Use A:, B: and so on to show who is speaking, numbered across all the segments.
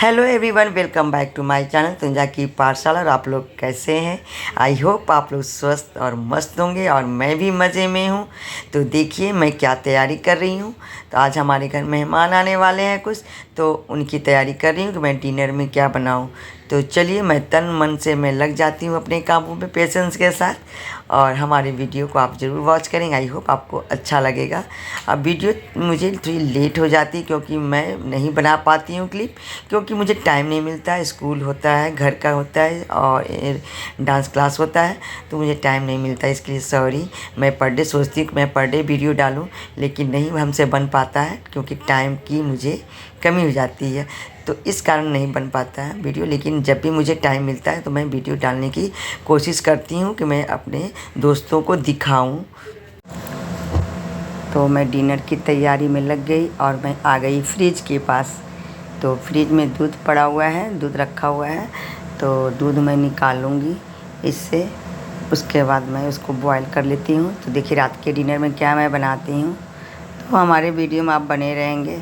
A: Hello everyone, welcome back to my channel तुंजा की पाठशाला। और आप लोग कैसे हैं? आई होप आप लोग स्वस्थ और मस्त होंगे और मैं भी मज़े में हूँ। तो देखिए मैं क्या तैयारी कर रही हूँ। तो आज हमारे घर मेहमान आने वाले हैं कुछ, तो उनकी तैयारी कर रही हूँ कि मैं डिनर में क्या बनाऊँ। तो चलिए मैं तन मन से मैं लग जाती हूँ अपने कामों में पेशेंस के साथ। और हमारे वीडियो को आप ज़रूर वॉच करेंगे, आई होप आपको अच्छा लगेगा। अब वीडियो मुझे थोड़ी लेट हो जाती है क्योंकि मैं नहीं बना पाती हूँ क्लिप, क्योंकि मुझे टाइम नहीं मिलता है। स्कूल होता है, घर का होता है और डांस क्लास होता है, तो मुझे टाइम नहीं मिलता है। इसके लिए सॉरी। मैं पर डे सोचती हूँ कि मैं पर डे वीडियो डालूँ, लेकिन नहीं हमसे बन पाता है क्योंकि टाइम की मुझे कमी हो जाती है, तो इस कारण नहीं बन पाता है वीडियो। लेकिन जब भी मुझे टाइम मिलता है तो मैं वीडियो डालने की कोशिश करती हूँ कि मैं अपने दोस्तों को दिखाऊं। तो मैं डिनर की तैयारी में लग गई और मैं आ गई फ्रिज के पास। तो फ्रिज में दूध पड़ा हुआ है, दूध रखा हुआ है, तो दूध मैं निकालूंगी इससे। उसके बाद मैं उसको बॉईल कर लेती हूँ। तो देखिए रात के डिनर में क्या मैं बनाती हूँ, तो हमारे वीडियो में आप बने रहेंगे।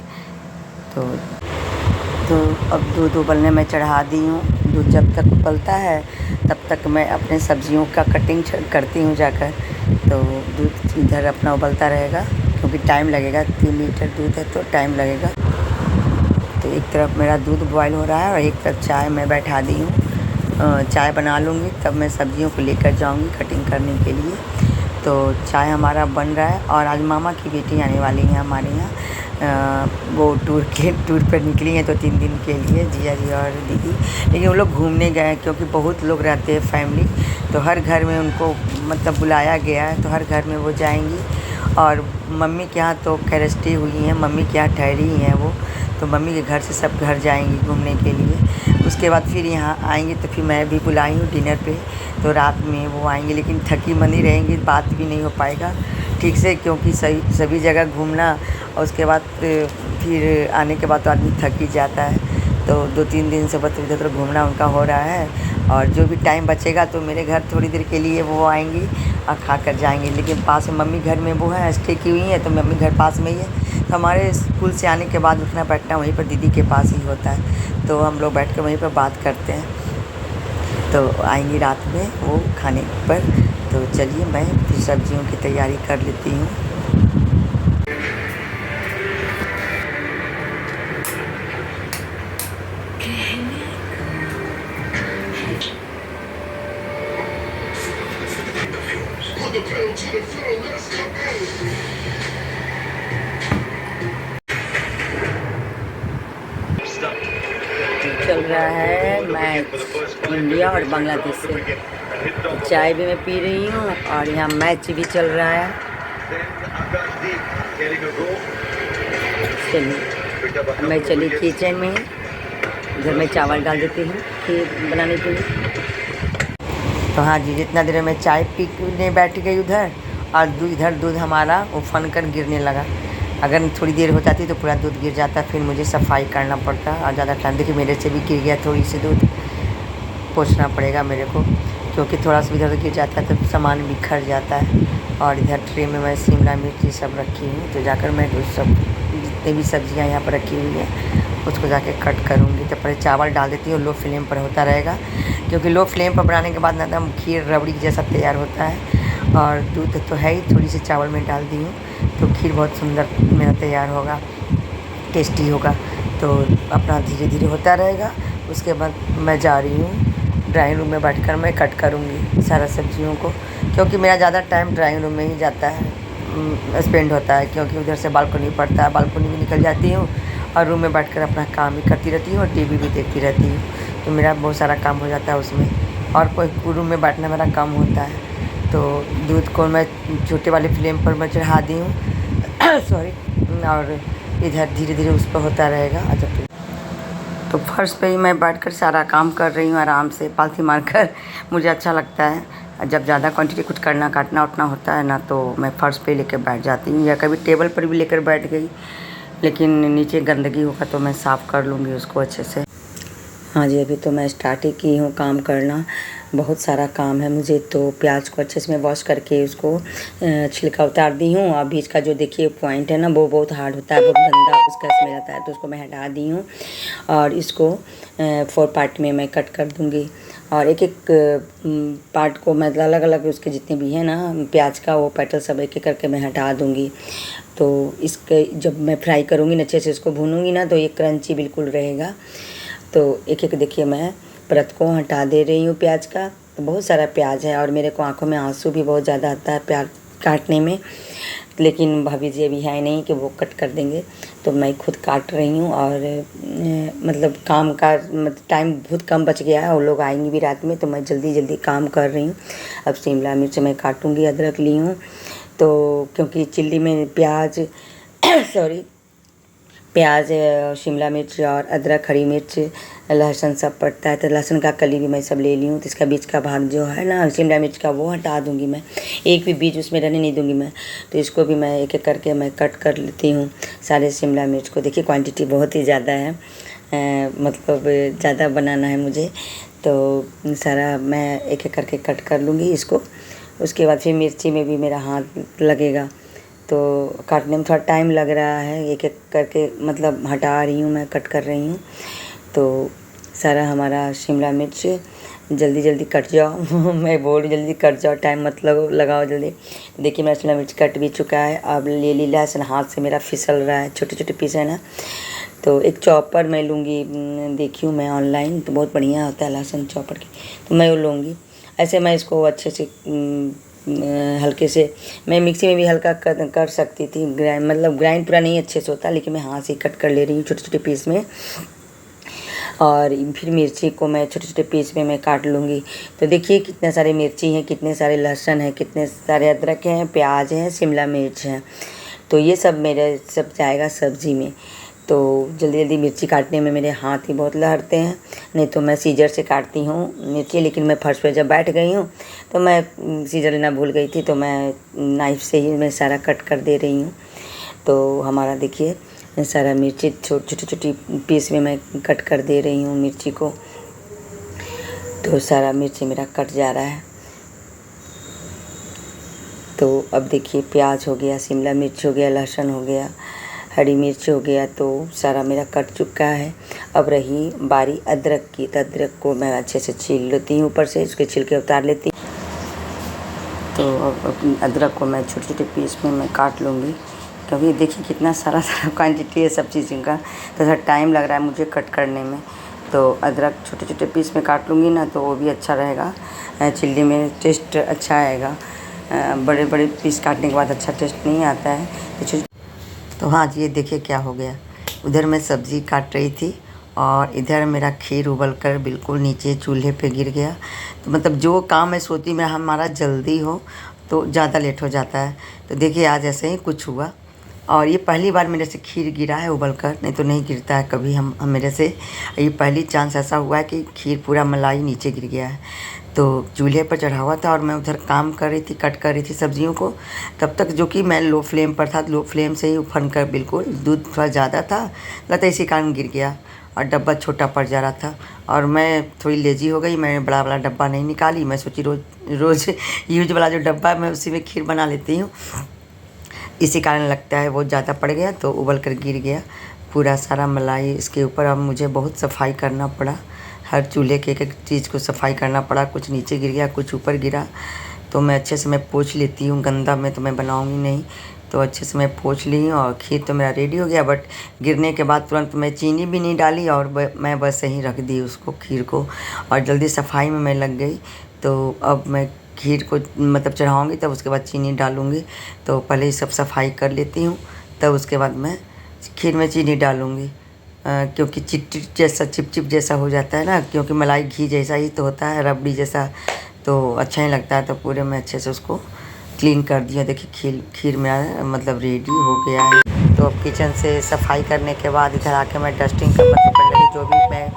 A: तो अब दूध उबलने में चढ़ा दी हूँ। दूध जब तक उबलता है तब तक मैं अपने सब्जियों का कटिंग करती हूँ जाकर। तो दूध इधर अपना उबलता रहेगा क्योंकि टाइम लगेगा, 3 लीटर दूध है तो टाइम लगेगा। तो एक तरफ मेरा दूध बॉयल हो रहा है और एक तरफ चाय मैं बैठा दी हूँ। चाय बना लूँगी तब मैं सब्जियों को लेकर जाऊँगी कटिंग करने के लिए। तो चाय हमारा बन रहा है और आज मामा की बेटी आने वाली है हमारे यहाँ। वो टूर पर निकली हैं तो 3 दिन के लिए, जिया जी और दीदी। लेकिन वो लोग घूमने गए हैं क्योंकि बहुत लोग रहते हैं फैमिली, तो हर घर में उनको मतलब बुलाया गया है, तो हर घर में वो जाएंगी। और मम्मी के यहाँ तो कैरेस्टी हुई हैं, मम्मी के यहाँ ठहरी ही हैं वो, तो मम्मी के घर से सब घर जाएंगी घूमने के लिए। उसके बाद फिर यहाँ आएंगे, तो फिर मैं भी बुलाई हूँ डिनर पे, तो रात में वो आएंगे। लेकिन थकी मंदी रहेंगी, बात भी नहीं हो पाएगा ठीक से क्योंकि सभी जगह घूमना और उसके बाद फिर आने के बाद तो आदमी थक ही जाता है। तो 2-3 दिन से बस इधर उधर घूमना उनका हो रहा है। और जो भी टाइम बचेगा तो मेरे घर थोड़ी देर के लिए वो आएंगी और खा कर जाएंगी। लेकिन पास में मम्मी घर में वो है, स्टे की हुई है, तो मम्मी घर पास में ही है। तो हमारे स्कूल से आने के बाद उठना बैठना वहीं पर दीदी के पास ही होता है, तो हम लोग बैठ कर वहीं पर बात करते हैं। तो आएंगी रात में वो खाने पर। तो चलिए मैं फिर सब्जियों की तैयारी कर लेती हूँ। चल रहा है मैच इंडिया और बांग्लादेश से। चाय भी मैं पी रही हूँ और यहाँ मैच भी चल रहा है। चलिए मैं चली किचन में, इधर मैं चावल डाल देती हूँ खीर बनाने के लिए। तो हाँ जी, जितना देर में चाय पीने बैठ गई उधर, और इधर दूध हमारा उफन कर गिरने लगा। अगर थोड़ी देर हो जाती तो पूरा दूध गिर जाता, फिर मुझे सफाई करना पड़ता और ज़्यादा टाइम। देखिए मेरे से भी गिर गया, थोड़ी सी दूध पोंछना पड़ेगा मेरे को क्योंकि थोड़ा सा इधर गिर जाता है तो सामान बिखर जाता है। और इधर ट्रे में मैं शिमला मिर्च ये सब रखी हूँ, तो जाकर मैं सब जितने भी सब्जियाँ यहाँ पर रखी हुई हैं उसको जाके कट करूँगी। तो पहले चावल डाल देती हूँ, लो फ्लेम पर होता रहेगा क्योंकि लो फ्लेम पर बनाने के बाद ना एकदम खीर रबड़ी जैसा तैयार होता है। और दूध तो है ही, थोड़ी सी चावल में डाल दी हूँ तो खीर बहुत सुंदर मेरा तैयार होगा, टेस्टी होगा। तो अपना धीरे धीरे होता रहेगा। उसके बाद मैं जा रही हूँ ड्राइंग रूम में, बैठकर मैं कट करूँगी सारा सब्जियों को, क्योंकि मेरा ज़्यादा टाइम ड्राइंग रूम में ही जाता है, स्पेंड होता है। क्योंकि उधर से बालकनी पड़ता है, बालकनी में निकल जाती हूँ और रूम में बैठकर अपना काम भी करती रहती हूँ और टीवी भी देखती रहती हूँ। तो मेरा बहुत सारा काम हो जाता है उसमें, और कोई रूम में बैठना मेरा कम होता है। तो दूध को मैं छोटे वाले फ्लेम पर मैं चढ़ा दी हूँ सॉरी। और इधर धीरे धीरे उस पर होता रहेगा। जब तो फर्श पे ही मैं बैठकर सारा काम कर रही हूँ आराम से पालथी मारकर। मुझे अच्छा लगता है जब ज़्यादा क्वांटिटी कुछ करना काटना उठना होता है ना, तो मैं फ़र्श पे लेकर बैठ जाती हूँ या कभी टेबल पर भी लेकर बैठ गई। लेकिन नीचे गंदगी होगा तो मैं साफ़ कर लूँगी उसको अच्छे से। हाँ जी, अभी तो मैं स्टार्ट ही की हूँ काम करना। बहुत सारा काम है मुझे। तो प्याज को अच्छे से मैं वॉश करके उसको छिलका उतार दी हूँ। और बीच का जो देखिए पॉइंट है ना, वो बहुत हार्ड होता है, बहुत गंदा उसका स्मेल आता है, तो उसको मैं हटा दी हूँ। और इसको 4 पार्ट में मैं कट कर दूँगी। और एक एक पार्ट को मैं अलग अलग उसके जितने भी हैं ना प्याज का, वो पेटल सब एक एक करके मैं हटा दूँगी। तो इसके जब मैं फ्राई करूँगी ना, अच्छे से इसको भूनूँगी ना, तो ये क्रंची बिल्कुल रहेगा। तो एक एक देखिए मैं परत को हटा दे रही हूँ प्याज का। तो बहुत सारा प्याज है और मेरे को आंखों में आंसू भी बहुत ज़्यादा आता है प्याज काटने में। लेकिन भाभी जी अभी है नहीं कि वो कट कर देंगे, तो मैं खुद काट रही हूँ। और मतलब काम का टाइम बहुत कम बच गया है और लोग आएंगे भी रात में, तो मैं जल्दी जल्दी काम कर रही हूँ। अब शिमला मिर्च मैं काटूँगी, अदरक ली हूँ। तो क्योंकि चिल्ली में प्याज सॉरी प्याज, शिमला मिर्च और अदरक, हरी मिर्च, लहसुन सब पड़ता है। तो लहसुन का कली भी मैं सब ले ली हूँ। तो इसका बीच का भाग जो है ना शिमला मिर्च का, वो हटा दूँगी मैं। एक भी बीज उसमें रहने नहीं दूँगी मैं। तो इसको भी मैं एक एक करके मैं कट कर लेती हूँ सारे शिमला मिर्च को। देखिए क्वांटिटी बहुत ही ज़्यादा है, मतलब ज़्यादा बनाना है मुझे, तो सारा मैं एक एक करके कट कर लूँगी इसको। उसके बाद फिर मिर्ची में भी मेरा हाथ लगेगा, तो काटने में थोड़ा टाइम लग रहा है। एक एक करके मतलब हटा रही हूँ मैं, कट कर रही हूँ। तो सारा हमारा शिमला मिर्च जल्दी जल्दी कट जाओ मैं बोल रही जल्दी कट जाओ, टाइम मत लगाओ जल्दी। देखिए मेरा शिमला मिर्च कट भी चुका है। अब ले ली लहसुन, हाथ से मेरा फिसल रहा है, छोटे छोटे पीस है ना। तो एक चॉपर मैं लूँगी, देखी हूँ मैं ऑनलाइन, तो बहुत बढ़िया होता है लहसुन चॉपर की, तो मैं वो लूँगी। ऐसे मैं इसको अच्छे से हल्के से, मैं मिक्सी में भी हल्का कर सकती थी ग्राइंड, मतलब ग्राइंड पूरा नहीं अच्छे से होता, लेकिन मैं हाथ से कट कर ले रही हूँ छोटे छोटे पीस में। और फिर मिर्ची को मैं छोटे छोटे पीस में मैं काट लूँगी। तो देखिए कितने सारे मिर्ची हैं, कितने सारे लहसुन हैं, कितने सारे अदरक हैं, प्याज हैं, शिमला मिर्च हैं। तो ये सब मेरे सब जाएगा सब्ज़ी में। तो जल्दी जल्दी मिर्ची काटने में मेरे हाथ ही बहुत लहरते हैं, नहीं तो मैं सीजर से काटती हूँ मिर्ची। लेकिन मैं फर्श पे जब बैठ गई हूँ तो मैं सीजर लेना भूल गई थी, तो मैं नाइफ़ से ही मैं सारा कट कर दे रही हूँ। तो हमारा देखिए सारा मिर्ची छोटी छोटी पीस में मैं कट कर दे रही हूँ मिर्ची को। तो सारा मिर्ची मेरा कट जा रहा है। तो अब देखिए प्याज हो गया, शिमला मिर्च हो गया, लहसुन हो गया, हरी मिर्च हो गया, तो सारा मेरा कट चुका है। अब रही बारी अदरक की, तो अदरक को मैं अच्छे से छील लेती हूँ, ऊपर से उसके छिलके उतार लेती हूँ। तो अब अदरक को मैं छोटे छोटे पीस में मैं काट लूँगी, क्योंकि देखिए कितना सारा क्वांटिटी है सब चीज़ों का, तो थोड़ा टाइम लग रहा है मुझे कट करने में। तो अदरक छोटे छोटे पीस में काट लूँगी ना, तो वो भी अच्छा रहेगा, चिल्ली में टेस्ट अच्छा आएगा। बड़े बड़े पीस काटने के बाद अच्छा टेस्ट नहीं आता है। तो हाँ जी, ये देखिए क्या हो गया। उधर मैं सब्ज़ी काट रही थी और इधर मेरा खीर उबल कर बिल्कुल नीचे चूल्हे पे गिर गया। तो मतलब जो काम मैं सोचती मैं हमारा जल्दी हो तो ज़्यादा लेट हो जाता है। तो देखिए आज ऐसे ही कुछ हुआ, और ये पहली बार मेरे से खीर गिरा है उबल कर, नहीं तो नहीं गिरता है कभी हम मेरे से। ये पहली चांस ऐसा हुआ है कि खीर पूरा मलाई नीचे गिर गया है। तो चूल्हे पर चढ़ा हुआ था और मैं उधर काम कर रही थी, कट कर रही थी सब्जियों को। तब तक जो कि मैं लो फ्लेम पर था, लो फ्लेम से ही उफन कर, बिल्कुल दूध थोड़ा ज़्यादा था, लगता है इसी कारण गिर गया। और डब्बा छोटा पड़ जा रहा था और मैं थोड़ी लेजी हो गई, मैंने बड़ा वाला डब्बा नहीं निकाली। मैं सोची रोज़ यूज वाला जो डब्बा है मैं उसी में खीर बना लेती हूँ, इसी कारण लगता है वो ज़्यादा पड़ गया, तो उबल कर गिर गया पूरा सारा मलाई इसके ऊपर। अब मुझे बहुत सफाई करना पड़ा, हर चूल्हे के एक एक चीज़ को सफाई करना पड़ा। कुछ नीचे गिर गया, कुछ ऊपर गिरा, तो मैं अच्छे से मैं पोंछ लेती हूँ। गंदा में तो मैं बनाऊँगी नहीं, तो अच्छे से मैं पोंछ ली हूँ। और खीर तो मेरा रेडी हो गया, बट गिरने के बाद तुरंत मैं चीनी भी नहीं डाली और मैं बस यहीं रख दी उसको, खीर को, और जल्दी सफाई में मैं लग गई। तो अब मैं खीर को मतलब चढ़ाऊँगी, तब उसके बाद चीनी डालूँगी। तो पहले ही सब सफाई कर लेती हूँ, तब उसके बाद मैं खीर में चीनी डालूँगी, क्योंकि चिपचिप जैसा हो जाता है ना, क्योंकि मलाई घी जैसा ही तो होता है, रबड़ी जैसा, तो अच्छा नहीं लगता है। तो पूरे में अच्छे से उसको क्लीन कर दिया। देखिए खीर मेरा मतलब रेडी हो गया है। तो अब किचन से सफाई करने के बाद इधर आके मैं डस्टिंग का मतलब करने लगी। जो भी मैं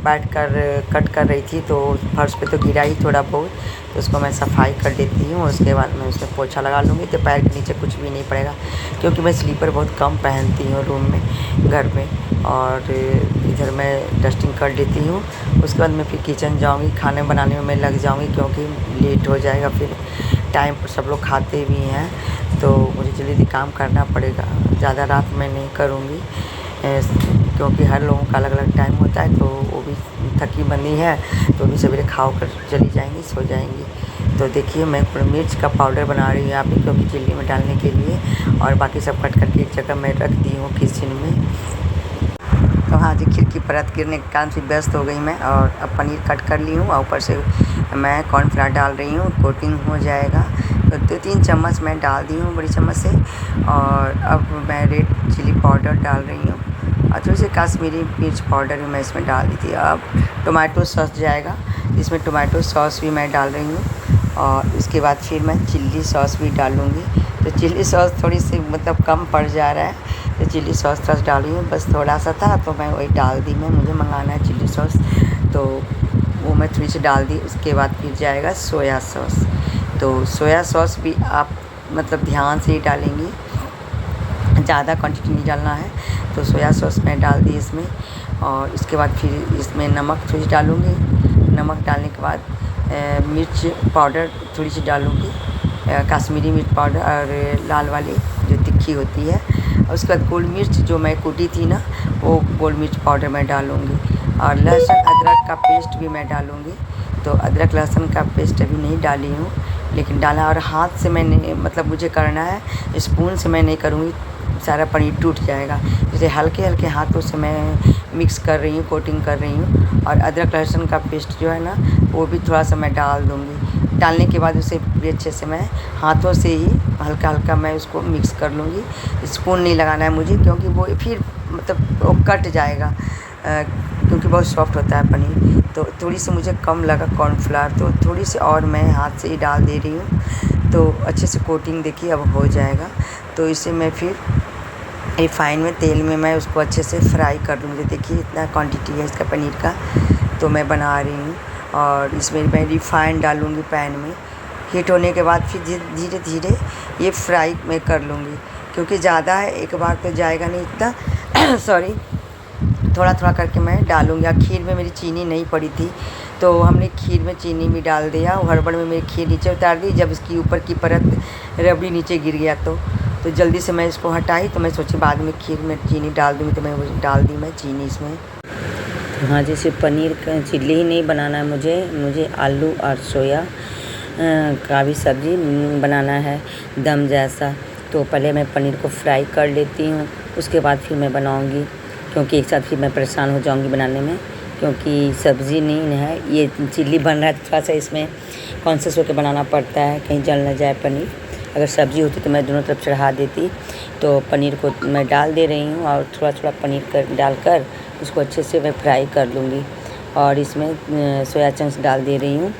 A: बैठ कर कट कर रही थी, तो फर्श पे तो गिरा ही थोड़ा बहुत, तो उसको मैं सफाई कर देती हूँ। उसके बाद मैं उसमें पोछा लगा लूँगी, तो पैर के नीचे कुछ भी नहीं पड़ेगा, क्योंकि मैं स्लीपर बहुत कम पहनती हूँ रूम में, घर में। और इधर मैं डस्टिंग कर लेती हूँ। उसके बाद मैं फिर किचन जाऊँगी, खाने बनाने में मैं लग जाऊँगी क्योंकि लेट हो जाएगा। फिर टाइम पर सब लोग खाते भी हैं तो मुझे जल्दी काम करना पड़ेगा। ज़्यादा रात में नहीं करूँगी क्योंकि हर लोगों का अलग अलग टाइम होता है, तो वो भी थकी बनी है तो भी सवेरे खा कर चली जाएंगी, सो जाएंगी। तो देखिए मैं मिर्च का पाउडर बना रही हूँ यहाँ पे क्योंकि चिल्ली में डालने के लिए, और बाकी सब कट करके एक जगह मैं रख दी हूँ किचन में। तो हाँ जी, खीर की परत गिरने के कारण से व्यस्त हो गई मैं, और अब पनीर कट कर ली हूँ और ऊपर से मैं कॉर्नफ्लावर डाल रही हूँ, कोटिंग हो जाएगा। तो 2-3 चम्मच मैं डाल दी हूँ बड़ी चम्मच से, और अब मैं रेड चिली पाउडर डाल रही हूँ और थोड़ी सी कश्मीरी मिर्च पाउडर भी मैं इसमें डाल दी थी। अब टोमेटो सॉस जाएगा, इसमें टोमेटो सॉस भी मैं डाल रही हूँ, और उसके बाद फिर मैं चिल्ली सॉस भी डालूँगी। तो चिल्ली सॉस थोड़ी सी मतलब कम पड़ जा रहा है, तो चिल्ली सॉस डाल रही हूँ। बस थोड़ा सा था तो मैं वही डाल दी, मुझे मंगाना है चिल्ली सॉस, तो वो मैं थोड़ी सी डाल दी। उसके बाद फिर जाएगा सोया सॉस। तो सोया सॉस भी आप मतलब ध्यान से ही डालेंगी, ज़्यादा क्वांटिटी नहीं डालना है। तो सोया सॉस मैं डाल दी इसमें, और इसके बाद फिर इसमें नमक थोड़ी डालूँगी। नमक डालने के बाद मिर्च पाउडर थोड़ी सी डालूँगी, कश्मीरी मिर्च पाउडर और लाल वाली जो तिखी होती है। और उसके बाद गोल मिर्च जो मैं कूटी थी ना, वो गोल मिर्च पाउडर मैं डालूँगी, और लहसुन अदरक का पेस्ट भी मैं डालूँगी। तो अदरक लहसुन का पेस्ट अभी नहीं डाली हूँ, लेकिन डाला। और हाथ से मैंने मतलब मुझे करना है, स्पून से मैं नहीं करूँगी, सारा पनीर टूट जाएगा। जैसे हल्के हल्के हाथों से मैं मिक्स कर रही हूँ, कोटिंग कर रही हूँ। और अदरक लहसुन का पेस्ट जो है ना, वो भी थोड़ा सा मैं डाल दूँगी। डालने के बाद उसे भी अच्छे से मैं हाथों से ही हल्का हल्का मैं उसको मिक्स कर लूँगी। स्पून नहीं लगाना है मुझे, क्योंकि वो फिर मतलब वो कट जाएगा, क्योंकि बहुत सॉफ्ट होता है पनीर। तो थोड़ी सी मुझे कम लगा कॉर्नफ्लावर, तो थोड़ी सी और मैं हाथ से ही डाल दे रही हूँ। तो अच्छे से कोटिंग देखिए अब हो जाएगा। तो इसे मैं फिर रिफ़ाइन में तेल में मैं उसको अच्छे से फ्राई कर लूँगी। देखिए इतना क्वांटिटी है इसका पनीर का, तो मैं बना रही हूँ। और इसमें मैं रिफ़ाइन डालूँगी पैन में। हीट होने के बाद फिर धीरे धीरे ये फ्राई मैं कर लूँगी, क्योंकि ज़्यादा है एक बार तो जाएगा नहीं इतना सॉरी, थोड़ा थोड़ा करके मैं डालूँगी। और खीर में मेरी चीनी नहीं पड़ी थी, तो हमने खीर में चीनी भी डाल दिया, और हड़बड़ में मेरी खीर नीचे उतार दी। जब इसकी ऊपर की परत रबड़ी नीचे गिर गया तो जल्दी से मैं इसको हटाई। तो मैं सोची बाद में खीर में चीनी डाल दूँगी, तो मैं वो डाल दी मैं चीनी इसमें। हाँ, जैसे पनीर का चिल्ली ही नहीं बनाना है मुझे आलू और सोया का भी सब्ज़ी बनाना है दम जैसा। तो पहले मैं पनीर को फ्राई कर लेती हूँ, उसके बाद फिर मैं बनाऊँगी, क्योंकि एक साथ फिर मैं परेशान हो जाऊँगी बनाने में, क्योंकि सब्ज़ी नहीं है, ये चिल्ली बन रहा है। थोड़ा सा इसमें कॉन्शियस होकर बनाना पड़ता है, कहीं जल न जाए पनीर। अगर सब्ज़ी होती तो मैं दोनों तरफ चढ़ा देती। तो पनीर को मैं डाल दे रही हूँ, और थोड़ा थोड़ा पनीर डालकर उसको अच्छे से मैं फ्राई कर लूँगी। और इसमें सोया चंक्स डाल दे रही हूँ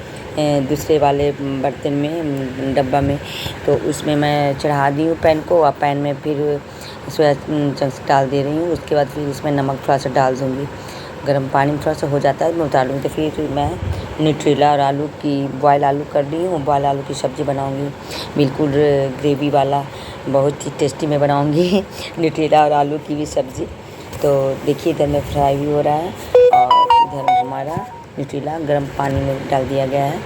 A: दूसरे वाले बर्तन में, डब्बा में। तो उसमें मैं चढ़ा दी हूँ पैन को, और पैन में फिर सोया चंक्स डाल दे रही हूँ। उसके बाद फिर इसमें नमक थोड़ा सा डाल दूँगी। गर्म पानी में थोड़ा सा हो जाता है मैं उतार लूँगी। तो फिर मैं न्यूट्रेला और आलू की बॉयल आलू कर ली हूँ, बॉयल आलू की सब्ज़ी बनाऊँगी, बिल्कुल ग्रेवी वाला, बहुत ही टेस्टी मैं बनाऊँगी न्यूट्रेला और आलू की भी सब्ज़ी। तो देखिए इधर में फ्राई भी हो रहा है, और इधर हमारा न्यूट्रेला गर्म पानी में डाल दिया गया है।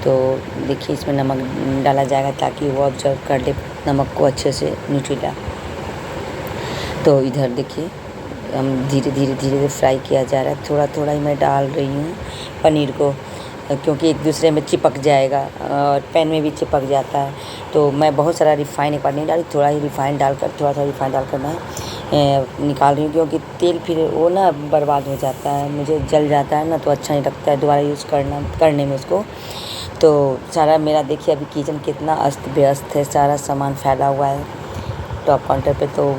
A: तो देखिए इसमें नमक डाला जाएगा ताकि वो ऑब्जर्व कर ले नमक को अच्छे से न्यूट्रेला। तो इधर देखिए हम धीरे धीरे फ्राई किया जा रहा है, थोड़ा थोड़ा ही मैं डाल रही हूँ पनीर को, क्योंकि एक दूसरे में चिपक जाएगा और पैन में भी चिपक जाता है। तो मैं बहुत सारा रिफ़ाइन एक बार नहीं डाली, थोड़ा ही रिफ़ाइन डालकर मैं निकाल रही हूँ, क्योंकि तेल फिर वो ना बर्बाद हो जाता है, मुझे जल जाता है ना, तो अच्छा नहीं लगता है दोबारा यूज़ करने में उसको। तो सारा मेरा देखिए अभी किचन कितना अस्त व्यस्त है, सारा सामान फैला हुआ है टॉप काउंटर पे। तो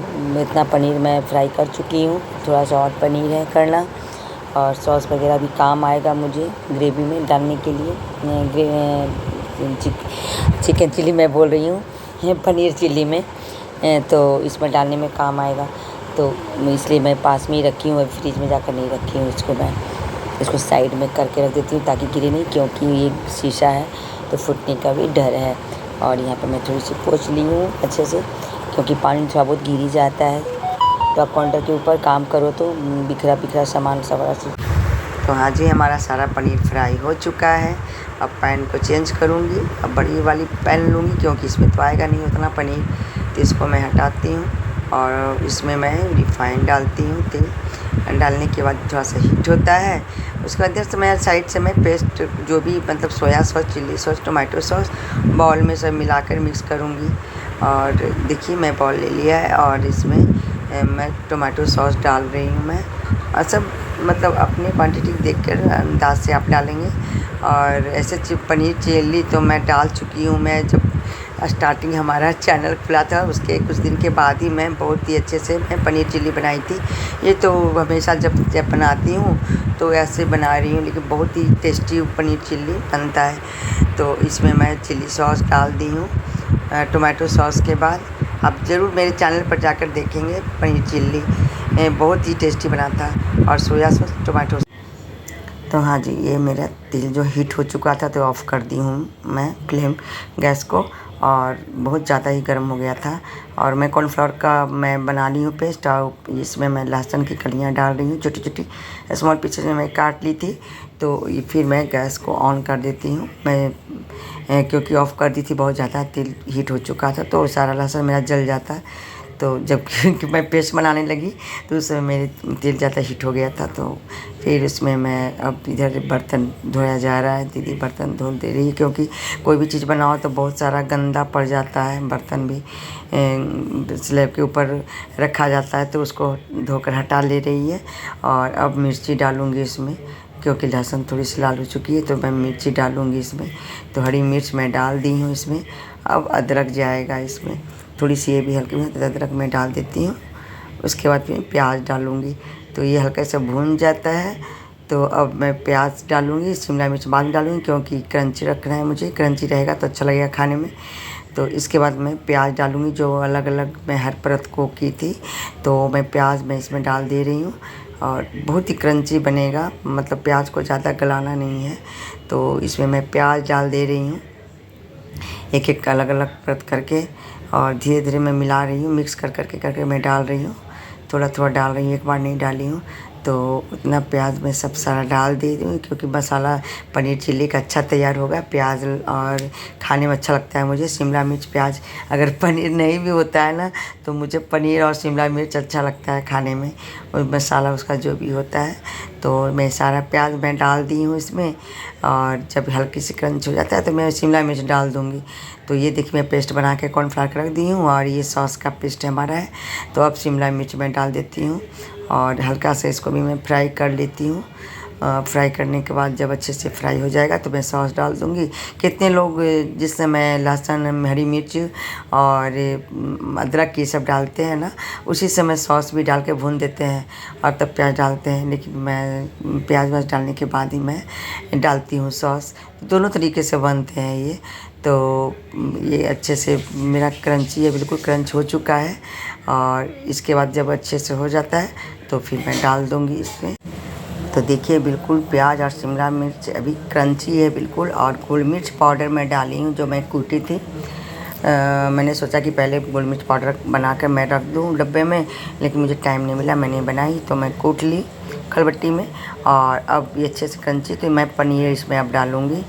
A: इतना पनीर मैं फ्राई कर चुकी हूँ, थोड़ा सा और पनीर है करना, और सॉस वगैरह भी काम आएगा मुझे ग्रेवी में डालने के लिए। चिकन चिल्ली मैं बोल रही हूँ, पनीर चिल्ली में, तो इसमें डालने में काम आएगा। तो इसलिए मैं पास में ही रखी हूँ, फ्रिज में जाकर नहीं रखी हूँ इसको। मैं इसको साइड में करके रख देती हूँ ताकि गिरे नहीं, क्योंकि ये शीशा है तो फूटने का भी डर है। और यहाँ पर मैं थोड़ी सी पोंछ ली हूँ अच्छे से, क्योंकि पानी थोड़ा बहुत गिर ही जाता है। तो आप काउंटर के ऊपर काम करो तो बिखरा बिखरा सामान सब ऐसे। तो हाँ जी, हमारा सारा पनीर फ्राई हो चुका है। अब पैन को चेंज करूँगी, अब बड़ी वाली पैन लूँगी क्योंकि इसमें तो आएगा नहीं उतना पनीर। तो इसको मैं हटाती हूँ और इसमें मैं रिफाइंड डालती हूँ। तेल डालने के बाद थोड़ा सा हीट होता है, उसके बाद इधर से मैं साइड से मैं पेस्ट जो भी मतलब soya sauce, chilli sauce, tomato sauce bowl में सब मिलाकर मिक्स करूँगी। और देखिए मैं बाउल ले लिया है और इसमें मैं टोमेटो सॉस डाल रही हूँ मैं। और सब मतलब अपनी क्वांटिटी देखकर अंदाज से आप डालेंगे। और ऐसे पनीर चिल्ली तो मैं डाल चुकी हूँ। मैं जब स्टार्टिंग हमारा चैनल खुला था उसके कुछ दिन के बाद ही मैं बहुत ही अच्छे से मैं पनीर चिल्ली बनाई थी। ये तो हमेशा जब बनाती हूँ तो ऐसे बना रही हूँ, लेकिन बहुत ही टेस्टी पनीर चिल्ली बनता है। तो इसमें मैं चिल्ली सॉस डाल दी हूँ टोमेटो सॉस के बाद। आप ज़रूर मेरे चैनल पर जाकर देखेंगे, पनीर चिल्ली बहुत ही टेस्टी बनाता है। और सोया सॉस, टोमेटो। तो हाँ जी, ये मेरा तेल जो हीट हो चुका था तो ऑफ़ कर दी हूँ मैं फ्लेम गैस को। और बहुत ज़्यादा ही गर्म हो गया था। और मैं कॉर्नफ्लोर का मैं बना ली हूँ पेस्ट, और इसमें मैं लहसुन की कलियाँ डाल रही हूँ छोटी छोटी स्मॉल पीसेस में मैं काट ली थी। तो ये फिर मैं गैस को ऑन कर देती हूँ मैं, क्योंकि ऑफ़ कर दी थी, बहुत ज़्यादा तेल हीट हो चुका था तो सारा लहसुन मेरा जल जाता है। तो जब मैं पेस्ट बनाने लगी तो उस समय मेरे तेल ज़्यादा हीट हो गया था। तो फिर उसमें मैं अब इधर बर्तन धोया जा रहा है, दीदी बर्तन धो दे रही है, क्योंकि कोई भी चीज़ बनाओ तो बहुत सारा गंदा पड़ जाता है। बर्तन भी स्लैब के ऊपर रखा जाता है तो उसको धोकर हटा ले रही है। और अब मिर्ची डालूँगी इसमें, क्योंकि लहसुन थोड़ी सी लाल हो चुकी है तो मैं मिर्ची डालूँगी इसमें। तो हरी मिर्च मैं डाल दी हूँ इसमें। अब अदरक जाएगा इसमें, थोड़ी सी ये भी हल्की में अदरक मैं डाल देती हूँ। उसके बाद फिर प्याज डालूँगी। तो ये हल्का सा भून जाता है तो अब मैं प्याज डालूँगी, शिमला मिर्च बाद में डालूँगी क्योंकि क्रंची रखना है मुझे, क्रंची रहेगा तो अच्छा लगेगा खाने में। तो इसके बाद मैं प्याज डालूँगी, जो अलग अलग मैं हर परत को की थी तो मैं प्याज मैं इसमें डाल दे रही हूँ। और बहुत ही क्रंची बनेगा, मतलब प्याज को ज़्यादा गलाना नहीं है। तो इसमें मैं प्याज डाल दे रही हूँ एक एक अलग अलग परत करके, और धीरे धीरे मैं मिला रही हूँ, मिक्स करके मैं डाल रही हूँ। थोड़ा थोड़ा डाल रही हूँ, एक बार नहीं डाली हूँ। तो उतना प्याज मैं सब सारा डाल दे रही हूँ क्योंकि मसाला पनीर चिल्ली का अच्छा तैयार होगा। प्याज और खाने में अच्छा लगता है मुझे, शिमला मिर्च प्याज। अगर पनीर नहीं भी होता है ना तो मुझे पनीर और शिमला मिर्च अच्छा लगता है खाने में, और मसाला उसका जो भी होता है। तो मैं सारा प्याज मैं डाल दी हूँ इसमें। और जब हल्की सी क्रंच हो जाता है तो मैं शिमला मिर्च डाल दूँगी। तो ये देखिए मैं पेस्ट बना के कॉर्नफ्लावर रख दी हूँ, और ये सॉस का पेस्ट हमारा है। तो अब शिमला मिर्च मैं डाल देती हूँ और हल्का से इसको भी मैं फ्राई कर लेती हूँ। फ्राई करने के बाद जब अच्छे से फ्राई हो जाएगा तो मैं सॉस डाल दूँगी। कितने लोग जिस समय लहसुन, हरी मिर्च और अदरक ये सब डालते हैं ना, उसी समय सॉस भी डाल के भून देते हैं और तब प्याज डालते हैं, लेकिन मैं प्याज व्याज डालने के बाद ही मैं डालती हूँ सॉस। दोनों तरीके से बनते हैं ये। तो ये अच्छे से मेरा क्रंची है, बिल्कुल क्रंच हो चुका है। और इसके बाद जब अच्छे से हो जाता है तो फिर मैं डाल दूँगी इसमें। तो देखिए बिल्कुल प्याज और शिमला मिर्च अभी क्रंची है बिल्कुल। और गोल मिर्च पाउडर मैं डाली हूँ जो मैं कूटी थी। मैंने सोचा कि पहले गोल मिर्च पाउडर बना कर मैं रख दूँ डब्बे में, लेकिन मुझे टाइम नहीं मिला, मैंने बनाई तो मैं कूट ली खलबट्टी में। और अब ये अच्छे से क्रंची, तो मैं पनीर इसमें अब डालूँगी।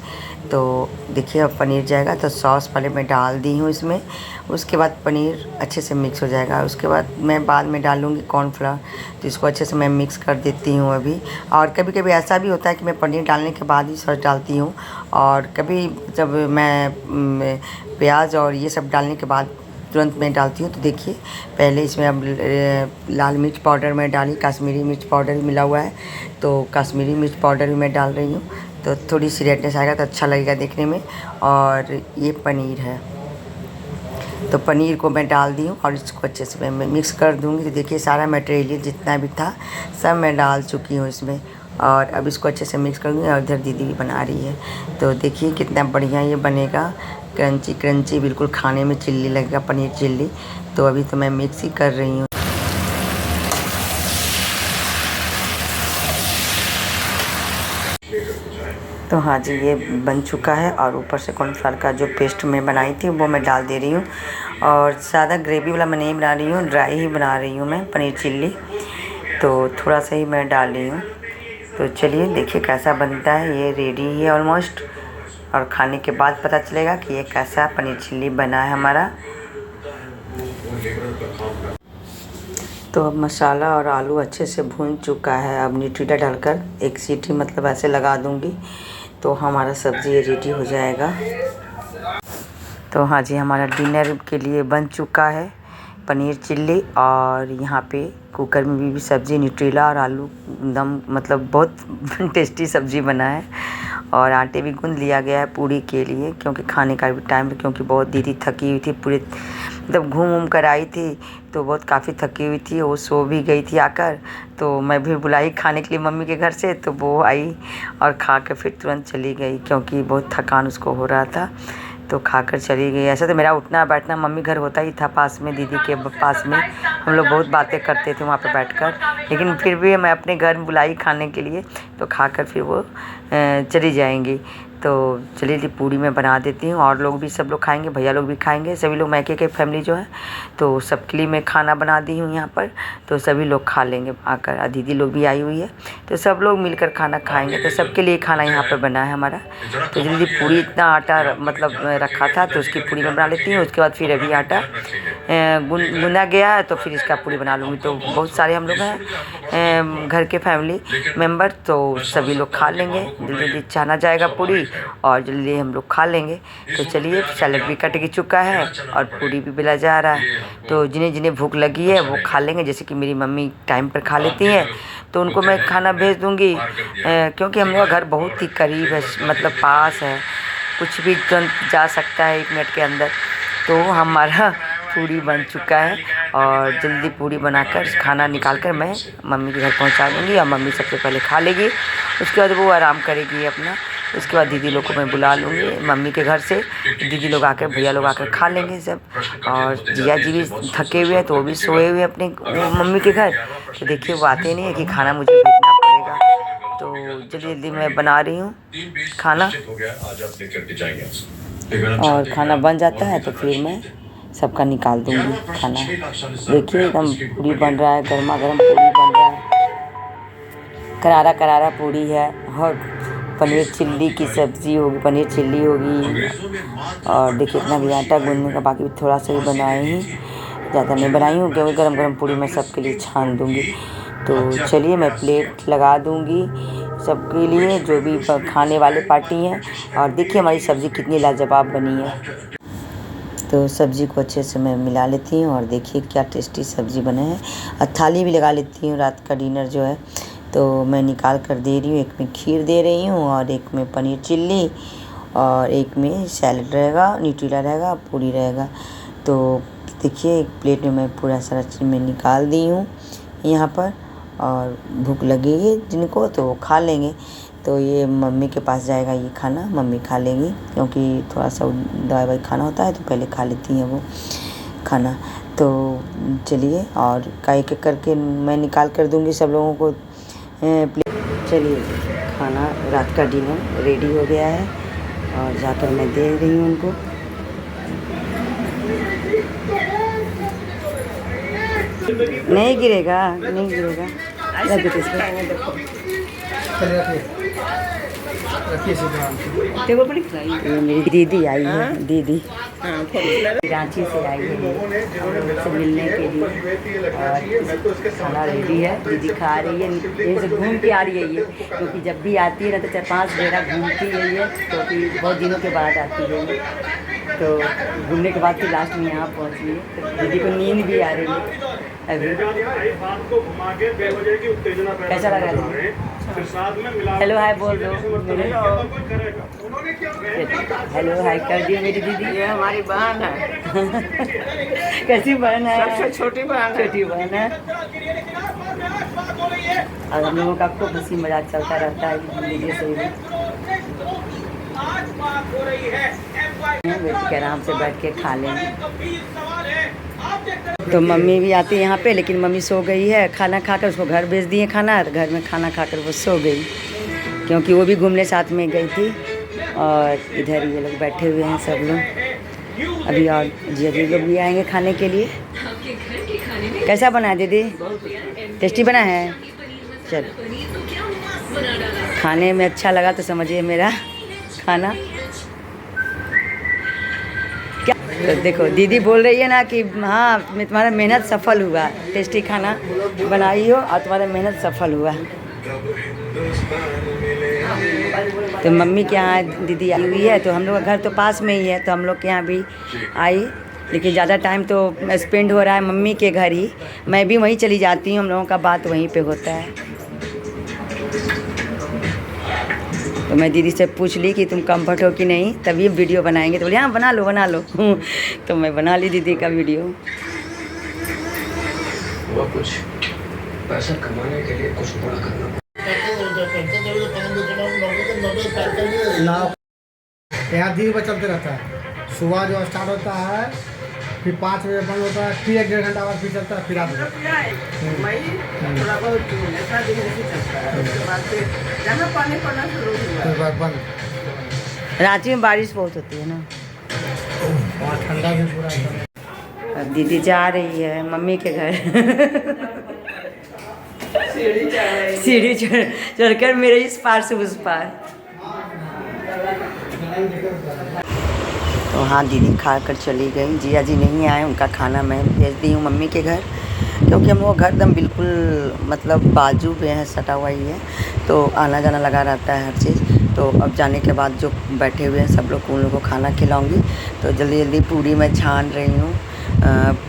A: तो देखिए अब पनीर जाएगा तो सॉस पहले मैं डाल दी हूँ इसमें, उसके बाद पनीर अच्छे से मिक्स हो जाएगा। उसके बाद मैं बाद में डालूँगी कॉर्नफ्लावर। तो इसको अच्छे से मैं मिक्स कर देती हूँ अभी। और कभी कभी ऐसा भी होता है कि मैं पनीर डालने के बाद ही सॉस डालती हूँ, और कभी जब मैं प्याज और ये सब डालने के बाद तुरंत मैं डालती हूँ। तो देखिए पहले इसमें अब लाल मिर्च पाउडर मैं डाली, कश्मीरी मिर्च पाउडर भी मिला हुआ है तो कश्मीरी मिर्च पाउडर भी मैं डाल रही हूँ। तो थोड़ी सी रेडनेस आएगा तो अच्छा लगेगा देखने में। और ये पनीर है तो पनीर को मैं डाल दी हूँ और इसको अच्छे से मैं मिक्स कर दूँगी। तो देखिए सारा मटेरियल जितना भी था सब मैं डाल चुकी हूँ इसमें, और अब इसको अच्छे से मिक्स करूँगी। और इधर दीदी भी बना रही है। तो देखिए कितना बढ़िया ये बनेगा, क्रंची क्रंची बिल्कुल खाने में चिल्ली लगेगा, पनीर चिल्ली। तो अभी तो मैं मिक्स ही कर रही हूँ। तो हाँ जी, ये बन चुका है और ऊपर से कॉर्नफ्लावर का जो पेस्ट मैं बनाई थी वो मैं डाल दे रही हूँ। और ज़्यादा ग्रेवी वाला मैं नहीं बना रही हूँ, ड्राई ही बना रही हूँ मैं पनीर चिल्ली। तो थोड़ा सा ही मैं डाल रही हूँ। तो चलिए देखिए कैसा बनता है। ये रेडी है ऑलमोस्ट, और खाने के बाद पता चलेगा कि ये कैसा पनीर चिल्ली बना है हमारा। तो अब मसाला और आलू अच्छे से भून चुका है। अब न्यूट्रीला डालकर एक सीटी मतलब ऐसे लगा दूंगी तो हमारा सब्ज़ी रेडी हो जाएगा। तो हाँ जी, हमारा डिनर के लिए बन चुका है पनीर चिल्ली। और यहाँ पे कुकर में भी सब्ज़ी न्यूट्रीला और आलू एकदम मतलब बहुत टेस्टी सब्ज़ी बना है। और आटे भी गूंद लिया गया है पूड़ी के लिए, क्योंकि खाने का भी टाइम, क्योंकि बहुत दीदी थकी हुई थी, पूरे मतलब घूम कर आई थी तो बहुत काफ़ी थकी हुई थी। वो सो भी गई थी आकर। तो मैं भी बुलाई खाने के लिए मम्मी के घर से, तो वो आई और खा कर फिर तुरंत चली गई, क्योंकि बहुत थकान उसको हो रहा था। तो खाकर चली गई। ऐसा तो मेरा उठना बैठना मम्मी घर होता ही था, पास में दीदी के पास में। हम लोग बहुत बातें करते थे वहाँ पे बैठकर, लेकिन फिर भी मैं अपने घर में बुलाई खाने के लिए, तो खाकर फिर वो चली जाएंगी। तो चलिए पूड़ी मैं बना देती हूँ, और लोग भी सब लोग खाएंगे, भैया लोग भी खाएंगे, सभी लोग मैके के फैमिली जो है। तो सबके लिए मैं खाना बना दी हूँ यहाँ पर, तो सभी लोग खा लेंगे आकर। और दीदी लोग भी आई हुई है, तो सब लोग मिलकर खाना खाएंगे। तो सबके लिए खाना यहाँ पर बना है हमारा। तो जल्दी पूड़ी इतना आटा मतलब रखा था, तो उसकी पूड़ी मैं बना लेती हूँ। उसके बाद फिर अभी आटा गूंदा गया है, तो फिर इसका पूड़ी बना लूँगी। तो बहुत सारे हम लोग हैं घर के फैमिली मेम्बर, तो सभी लोग खा लेंगे। जल्दी छाना जाएगा पूड़ी और जल्दी हम लोग खा लेंगे। तो चलिए, सैलेड भी कट के चुका है और पूड़ी भी बेला जा रहा है। तो जिन्हें जिन्हें भूख लगी है वो खा लेंगे। जैसे कि मेरी मम्मी टाइम पर खा लेती हैं, तो उनको मैं खाना भेज दूँगी, क्योंकि हम लोग का घर बहुत ही करीब है, मतलब पास है, कुछ भी तुरंत जा सकता है 1 मिनट के अंदर। तो हमारा पूड़ी बन चुका है, और जल्दी पूड़ी बनाकर खाना निकाल कर मैं मम्मी के घर पहुंचा दूंगी, और मम्मी सबसे पहले खा लेगी। उसके बाद वो आराम करेगी अपना। उसके बाद दीदी लोग को मैं बुला लूँगी मम्मी के घर से। दीदी लोग आकर, भैया लोग आकर खा लेंगे सब। और जिया जी भी थके हुए हैं, तो वो भी सोए हुए अपने मम्मी के घर। तो देखिए वो आते नहीं है कि खाना मुझे भेजना पड़ेगा। तो जल्दी जल्दी मैं बना रही हूँ खाना, और खाना बन जाता है तो फिर मैं सबका निकाल दूँगी खाना। देखिए एकदम पूड़ी बन रहा है, गर्मा गर्म पूड़ी बन रहा है, करारा करारा पूड़ी है। और पनीर चिल्ली की सब्ज़ी होगी, पनीर चिल्ली होगी। और देखिए इतना भी आटा गूंदने का बाकी, थोड़ा सा ही बनाई ही, ज़्यादा नहीं बनाई हूँ, क्योंकि गरम गरम पूड़ी मैं सबके लिए छान दूँगी। तो चलिए मैं प्लेट लगा दूँगी सबके लिए, जो भी खाने वाले पार्टी हैं। और देखिए हमारी सब्ज़ी कितनी लाजवाब बनी है। तो सब्ज़ी को अच्छे से मैं मिला लेती हूँ, और देखिए क्या टेस्टी सब्ज़ी बने हैं। और थाली भी लगा लेती हूँ, रात का डिनर जो है तो मैं निकाल कर दे रही हूँ। एक में खीर दे रही हूँ, और एक में पनीर चिल्ली, और एक में सैलेड रहेगा, न्यूट्रीला रहेगा, पूड़ी रहेगा। तो देखिए एक प्लेट में मैं पूरा सारा चीज़ में निकाल दी हूँ यहाँ पर। और भूख लगेगी जिनको तो वो खा लेंगे। तो ये मम्मी के पास जाएगा ये खाना, मम्मी खा लेंगी, क्योंकि थोड़ा सा दवाई ववाई खाना होता है तो पहले खा लेती हैं वो खाना। तो चलिए, और एक एक करके मैं निकाल कर दूँगी सब लोगों को प्लेट। चलिए खाना, रात का डिनर रेडी हो गया है, और जाकर मैं दे रही हूँ उनको। नहीं गिरेगा, नहीं गिरेगा। ये मेरी दीदी आई है, दीदी रांची से आई है से मिलने के लिए। और खाना रेडी है, दीदी खा रही है, यहीं से घूम के आ रही है ये, क्योंकि जब भी आती है ना तो 4-5 डेरा घूमती है ये, क्योंकि बहुत दिनों के बाद आती है ये। तो घूमने के बाद फिर लास्ट में यहाँ पहुँची है। तो दीदी को नींद भी आ रही है अभी। कैसा लग रहा है? हेलो हाय बोल दो। हेलो हाय कर दिए मेरी दीदी।
B: ये हमारी बहन है।
A: कैसी बहन है?
B: सबसे छोटी बहन।
A: छोटी बहन है। और हम लोगों का खूब हंसी मजाक चलता रहता है दीदी से भी। बैठ के आराम से बैठ के खा लेंगे। तो मम्मी भी आती है यहाँ पे, लेकिन मम्मी सो गई है। खाना खाकर उसको घर भेज दिए खाना, घर में खाना खाकर वो सो गई। क्योंकि वो भी घूमने साथ में गई थी। और इधर ये लोग बैठे हुए हैं सब लोग। अभी और जी लोग भी आएंगे खाने के लिए। कैसा बना है दीदी? टेस्टी बना है। चल, खाने में अच्छा लगा तो समझिए मेरा खाना। क्या तो देखो दीदी बोल रही है ना कि हाँ तुम्हारा मेहनत सफल हुआ, टेस्टी खाना बनाई हो और तुम्हारा मेहनत सफल हुआ। तो मम्मी के यहाँ दीदी आई हुई है, तो हम लोग का घर तो पास में ही है, तो हम लोग के यहाँ भी आई। लेकिन ज़्यादा टाइम तो स्पेंड हो रहा है मम्मी के घर ही। मैं भी वहीं चली जाती हूँ, हम लोगों का बात वहीं पे होता है। तो मैं दीदी से पूछ ली कि तुम कंफर्ट हो कि नहीं, तभी वीडियो बनाएंगे। तो बोले हाँ बना लो बना लो। तो मैं बना ली दीदी का वीडियो।
C: वो कुछ पैसा कमाने के लिए कुछ बड़ा करना।
D: यहाँ दिन भर चलते रहता है। सुबह जो स्टार्ट होता है, फिर 5 बजे बंद होता है, फिर 1-1.5 घंटा बाद फिर चलता है, फिर रात में
B: थोड़ा बहुत ऐसा दिन ऐसे चलता है। उसके बाद फिर जहाँ पानी पड़ना शुरू हुआ
D: फिर बंद।
A: रांची में बारिश बहुत होती है ना,
D: वहाँ ठंडा भी पूरा है।
A: अब दीदी जा रही है मम्मी के घर। सीढ़ी चढ़कर मेरे इस पार से उस पार। तो हाँ दीदी खा कर चली गई। जिया जी नहीं आए, उनका खाना मैं भेज दी हूँ मम्मी के घर, क्योंकि हम लोग घर एकदम बिल्कुल मतलब बाजू पे है, सटा हुआ ही है, तो आना जाना लगा रहता है हर चीज़। तो अब जाने के बाद जो बैठे हुए हैं सब लोग, उन लोगों को खाना खिलाऊंगी। तो जल्दी जल्दी पूरी मैं छान रही हूँ।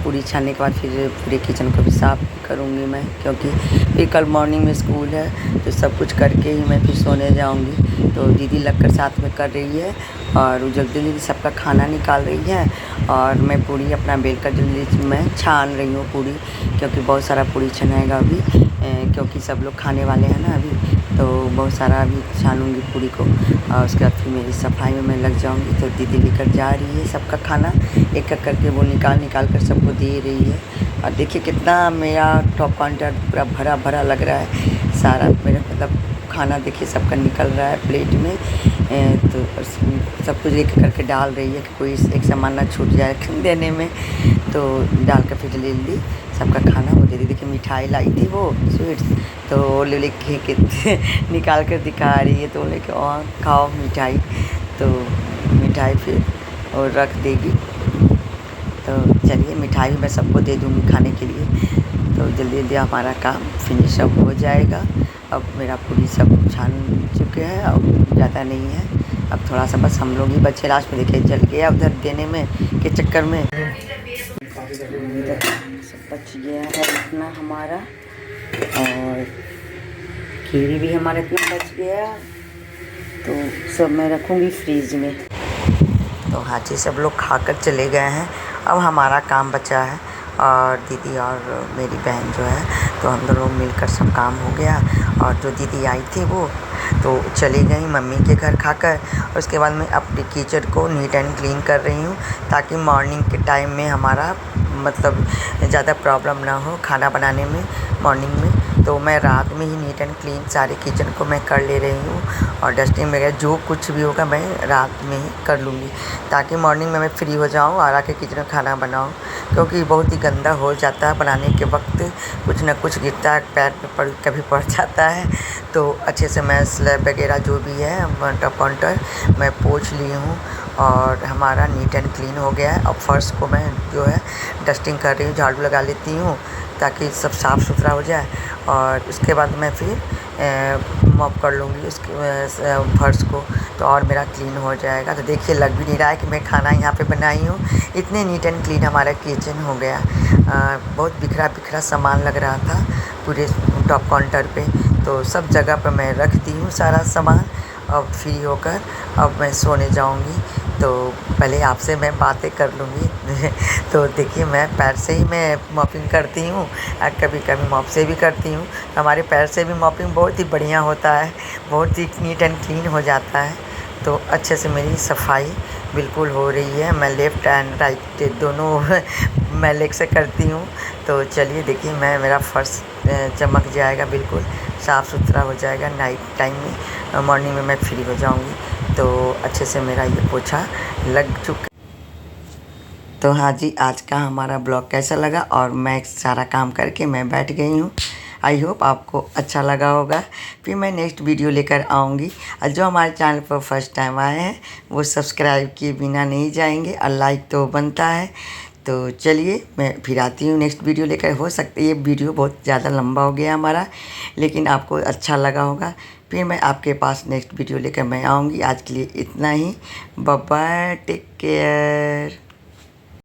A: पूरी छानने के बाद फिर पूरे किचन को भी साफ़ करूँगी मैं, क्योंकि फिर कल मॉर्निंग में स्कूल है, तो सब कुछ करके ही मैं फिर सोने जाऊँगी। तो दीदी लगकर साथ में कर रही है और वो जल्दी जल्दी सबका खाना निकाल रही है, और मैं पूरी अपना बेल कर जल्दी मैं छान रही हूँ पूरी, क्योंकि बहुत सारा पूरी छनाएगा अभी, क्योंकि सब लोग खाने वाले हैं ना अभी। तो बहुत सारा अभी छानूंगी पूरी को, और उसके बाद फिर मेरी सफाई में मैं लग जाऊंगी। तो दीदी लेकर जा रही है सबका खाना, एक एक करके वो निकाल कर सबको दे रही है। और देखिए कितना मेरा टॉप काउंटर पूरा भरा भरा लग रहा है सारा, मेरा मतलब खाना देखिए सबका निकल रहा है प्लेट में। तो सब कुछ एक करके डाल रही है कि कोई एक सामान ना छूट जाए देने में। तो डाल कर फिर जल्दी जल्दी सबका खाना वो दे दी। देखिए मिठाई लाई थी वो स्वीट्स, तो ले लेके निकाल कर दिखा रही है। तो लेके और खाओ मिठाई, तो मिठाई फिर और रख देगी। तो चलिए मिठाई मैं सबको दे दूँगी खाने के लिए। तो जल्दी जल्दी हमारा काम फिनिश अब हो जाएगा। अब मेरा पूरी सब छान चुके हैं, अब ज़्यादा नहीं है, अब थोड़ा सा बस हम लोग ही बच्चे। लास्ट में देखिए जल गया उधर देने में के चक्कर में सब बच गया है इतना हमारा, और खीरी भी हमारा इतना बच गया। तो सब मैं रखूँगी फ्रीज में। तो हाँ जी सब लोग खाकर चले गए हैं, अब हमारा काम बचा है। और दीदी और मेरी बहन जो है, तो हम दोनों मिलकर सब काम हो गया। और जो दीदी आई थी वो तो चली गई मम्मी के घर खाकर। उसके बाद मैं अपने किचन को नीट एंड क्लीन कर रही हूँ, ताकि मॉर्निंग के टाइम में हमारा मतलब ज़्यादा प्रॉब्लम ना हो खाना बनाने में मॉर्निंग में। तो मैं रात में ही नीट एंड क्लीन सारे किचन को मैं कर ले रही हूँ, और डस्टिंग वगैरह जो कुछ भी होगा मैं रात में ही कर लूँगी, ताकि मॉर्निंग में मैं फ्री हो जाऊँ और आके किचन में खाना बनाऊँ। क्योंकि बहुत ही गंदा हो जाता है बनाने के वक्त, कुछ ना कुछ गिरता है, पैर पे कभी पड़ जाता है। तो अच्छे से मैं स्लैब वगैरह जो भी है टॉप काउंटर मैं पोंछ ली हूँ, और हमारा नीट एंड क्लीन हो गया है। अब फर्श को मैं जो है डस्टिंग कर रही हूँ, झाड़ू लगा लेती हूँ ताकि सब साफ़ सुथरा हो जाए। और उसके बाद मैं फिर मॉप कर लूँगी उसके फर्श को, तो और मेरा क्लीन हो जाएगा। तो देखिए लग भी नहीं रहा है कि मैं खाना यहाँ पे बनाई हूँ, इतने नीट एंड क्लीन हमारा किचन हो गया। बहुत बिखरा सामान लग रहा था पूरे टॉप काउंटर पे, तो सब जगह पर मैं रख दी हूँ सारा सामान। अब फ्री होकर अब मैं सोने जाऊँगी, तो पहले आपसे मैं बातें कर लूँगी। तो देखिए मैं पैर से ही मैं मॉपिंग करती हूँ, और कभी कभी मॉप से भी करती हूँ। हमारे पैर से भी मॉपिंग बहुत ही बढ़िया होता है, बहुत ही नीट एंड क्लीन हो जाता है। तो अच्छे से मेरी सफाई बिल्कुल हो रही है। मैं लेफ़्ट एंड राइट दोनों मैं लेग से करती हूँ। तो चलिए देखिए मैं मेरा फर्श चमक जाएगा, बिल्कुल साफ़ सुथरा हो जाएगा। नाइट टाइम में, मॉर्निंग में मैं फ्री हो जाऊंगी तो अच्छे से मेरा ये पोछा लग चुका। तो हाँ जी, आज का हमारा ब्लॉग कैसा लगा, और मैं सारा काम करके मैं बैठ गई हूँ। आई होप आपको अच्छा लगा होगा। फिर मैं नेक्स्ट वीडियो लेकर आऊँगी। और जो हमारे चैनल पर फर्स्ट टाइम आए हैं वो सब्सक्राइब किए बिना नहीं जाएंगे, और लाइक तो बनता है। तो चलिए मैं फिर आती हूँ नेक्स्ट वीडियो लेकर। हो सकता है ये वीडियो बहुत ज़्यादा लंबा हो गया हमारा, लेकिन आपको अच्छा लगा होगा। फिर मैं आपके पास नेक्स्ट वीडियो लेकर मैं आऊँगी। आज के लिए इतना ही। Bye bye, take care.